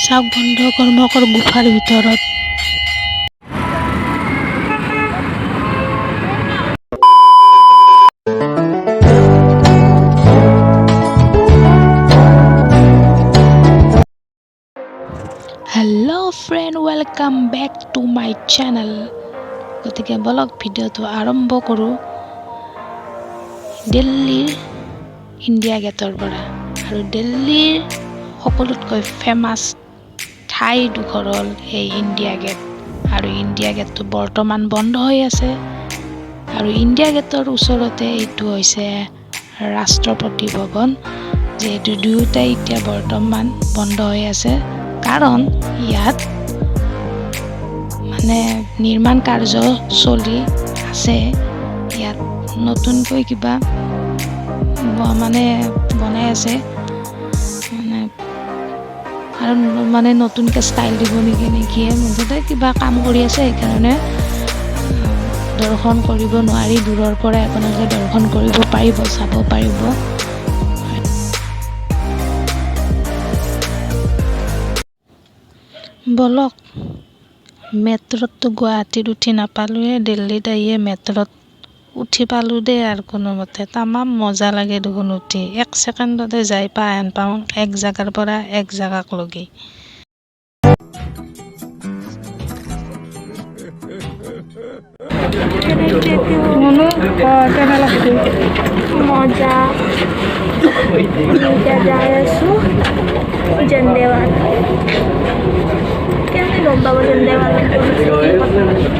চাওক বন্ধু কৰ্মকৰ গুফাৰ ভিতৰত hello' friend, welcome back to my channel. গতিকে বলক ভিডিঅ'টো আৰম্ভ কৰোঁ দিল্লীৰ ইণ্ডিয়া গেটৰ পৰা। আৰু দিল্লীৰ সকলোতকৈ ফেমাছ ঠাইডোখৰ হ'ল এই ইণ্ডিয়া গেট। আৰু ইণ্ডিয়া গেটটো বৰ্তমান বন্ধ হৈ আছে। আৰু ইণ্ডিয়া গেটৰ ওচৰতে এইটো হৈছে ৰাষ্ট্ৰপতি ভৱন, যিহেতু দুয়োটাই এতিয়া বৰ্তমান বন্ধ হৈ আছে, কাৰণ ইয়াত মানে নিৰ্মাণ কাৰ্য চলি আছে। ইয়াত নতুনকৈ কিবা বনাই আছে, আৰু নতুনকৈ ষ্টাইল দিব নেকি মুঠতে কিবা কাম কৰি আছে। সেইকাৰণে দৰ্শন কৰিব নোৱাৰি, দূৰৰ পৰাই আপোনালোকে দৰ্শন কৰিব পাৰিব, চাব পাৰিব। বলক মেট্ৰ'ততো গুৱাহাটীত উঠি নাপালোঁৱে, দিল্লীত আহিয়ে মেট্ৰ'ত উঠি পালোঁ দেই। আৰু কোনোমতে তামাম মজা লাগে দেখোন উঠি, 1 ছেকেণ্ডতে যাই পাওঁ এক জেগাৰ পৰা এক জেগাক লগি। মজা এতিয়া যাই আছোঁ জন্দেৱাল। কেনেকৈ গম পাব জন্দেৱাল?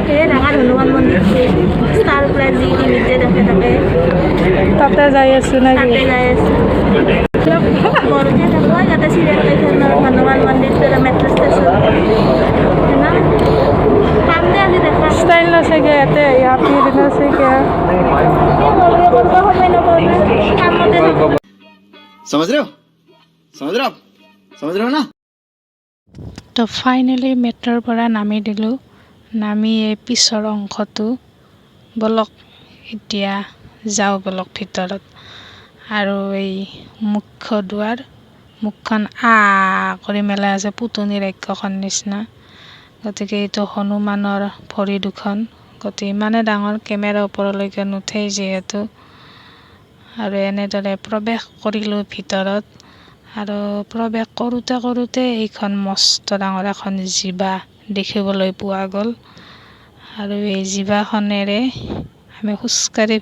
সেই ডাঙৰ হনুমান মন্দিৰ ষ্টাৰ প্লাছ যি টিভিত যে দেখে তাতে যাই আছোঁ নে তাতে যাই আছোঁ। ঘৰতে থাকোঁ, ইয়াতে চিৰিয়েল কেইখনৰ হনুমান মন্দিৰটো মেট্ৰ' ষ্টেচন কাম দে আজি দেখা स्टाइल ना से गए थे यहाँ पे ना से क्या সময় নকৰোঁ কামতে থাকোঁ। समझ रहे हो आप समझ रहे हो ना। তো ফাইনেলি মেট্ৰ'ৰ পৰা নামি দিলোঁ। নামি এই পিছৰ অংশটো বলক এতিয়া যাওঁ বলক ভিতৰত। আৰু এই মুখ্য দুৱাৰ, মুখখন কৰি মেলা আছে পুতনি ৰাক্ষসৰ নিচিনা। গতিকে এইটো হনুমানৰ ভৰি দুখন। গতিকে ইমানে ডাঙৰ কেমেৰা ওপৰলৈকে নুঠেই যিহেতু। আৰু এনেদৰে প্ৰৱেশ কৰিলোঁ ভিতৰত। আৰু প্ৰৱেশ কৰোঁতে এইখন মস্ত ডাঙৰ এখন জিভা দেখিবলৈ পোৱা গ'ল। আৰু এই জিভাখনেৰে আমি খোজকাঢ়ি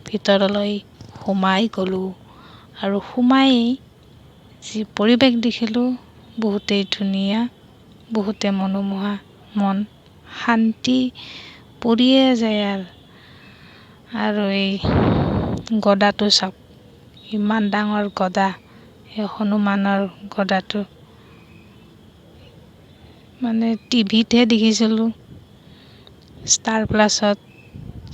ভিতৰলৈ সোমাই গ'লোঁ। আৰু সোমাই যি পৰিৱেশ দেখিলোঁ বহুতেই ধুনীয়া, বহুতে মনোমোহা, মন শান্তি পৰিয়ে যায়। আৰু এই গদাটো চাওক, ইমান ডাঙৰ গদা, এই হনুমানৰ গদাটো টিভিতহে দেখিছিলোঁ, ষ্টাৰ প্লাছত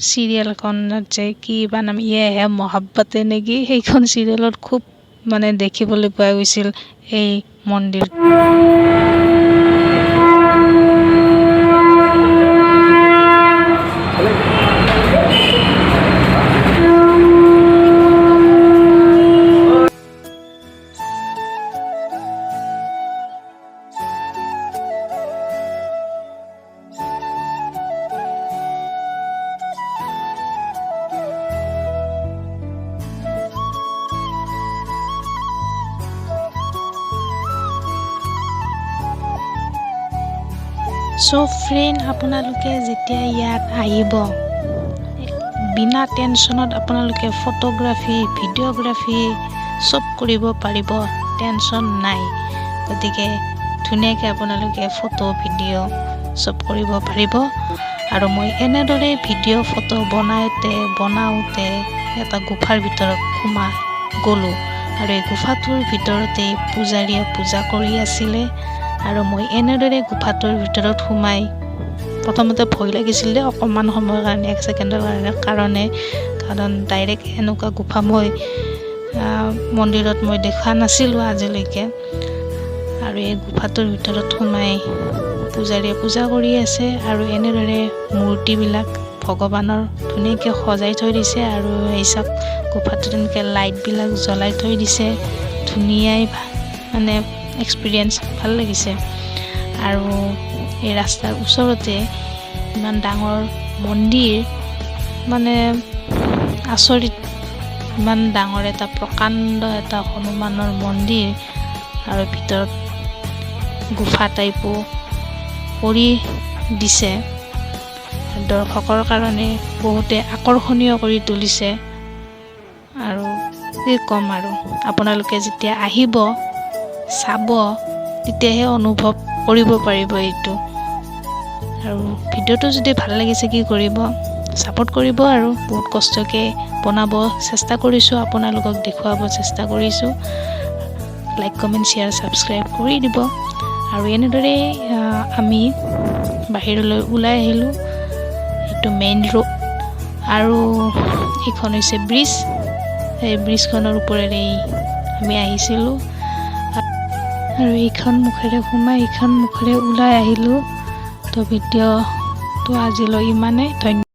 চিৰিয়েলখনত যে কি বা নাম ইয়ে হে মহাব্বতে নেকি, সেইখন চিৰিয়েলত খুব দেখিবলৈ পোৱা গৈছিল এই মন্দিৰ। চ' ফ্ৰেণ্ড, আপোনালোকে যেতিয়া ইয়াত আহিব বিনা টেনশ্যনত আপোনালোকে ফটোগ্ৰাফী, ভিডিঅ'গ্ৰাফী চব কৰিব পাৰিব, টেনশ্যন নাই। গতিকে ধুনীয়াকৈ আপোনালোকে ফটো ভিডিঅ' চব কৰিব পাৰিব। আৰু মই এনেদৰে ভিডিঅ' ফটো বনাওঁতে এটা গুফাৰ ভিতৰত সোমাই গ'লোঁ। আৰু এই গুফাটোৰ ভিতৰতেই পূজাৰীয়ে পূজা কৰি আছিলে। আৰু মই এনেদৰে গুফাটোৰ ভিতৰত সোমাই প্ৰথমতে ভয় লাগিছিলে অকণমান সময়ৰ কাৰণে, 1 ছেকেণ্ডৰ কাৰণে, কাৰণ ডাইৰেক্ট এনেকুৱা গুফা মই মন্দিৰত দেখা নাছিলোঁ আজিলৈকে। আৰু এই গুফাটোৰ ভিতৰত সোমাই পূজাৰীয়ে পূজা কৰি আছে। আৰু এনেদৰে মূৰ্তিবিলাক ভগৱানৰ ধুনীয়াকৈ সজাই থৈ দিছে। আৰু এই চাওক গুফাটোত এনেকৈ লাইটবিলাক জ্বলাই থৈ দিছে, ধুনীয়াই এক্সপিৰিয়েঞ্চ ভাল লাগিছে। আৰু এই ৰাস্তাৰ ওচৰতে ইমান ডাঙৰ মন্দিৰ, মানে আচৰিত, ইমান ডাঙৰ এটা প্ৰকাণ্ড এটা হনুমানৰ মন্দিৰ আৰু ভিতৰত গুফা টাইপো কৰি দিছে। দৰ্শকৰ কাৰণে বহুতে আকৰ্ষণীয় কৰি তুলিছে। আৰু কি ক'ম আৰু, আপোনালোকে যেতিয়া আহিব চাব তেতিয়াহে অনুভৱ কৰিব পাৰিব এইটো। আৰু ভিডিঅ'টো যদি ভাল লাগিছে কি কৰিব, ছাপোৰ্ট কৰিব। আৰু বহুত কষ্টকৈ বনাব চেষ্টা কৰিছোঁ, আপোনালোকক দেখুৱাব চেষ্টা কৰিছোঁ। লাইক কমেণ্ট শ্বেয়াৰ ছাবস্ক্ৰাইব কৰি দিব। আৰু এনেদৰেই আমি বাহিৰলৈ ওলাই আহিলোঁ। এইটো মেইন ৰোড আৰু এইখন হৈছে ব্ৰিজ। এই ব্ৰিজখনৰ ওপৰেৰে আমি আহিছিলোঁ আৰু এইখন মুখেৰে সোমাই এইখন মুখেৰে ওলাই আহিলোঁ। তো ভিডিঅ'টো আজিলৈ ইমানেই। ধন্যবাদ।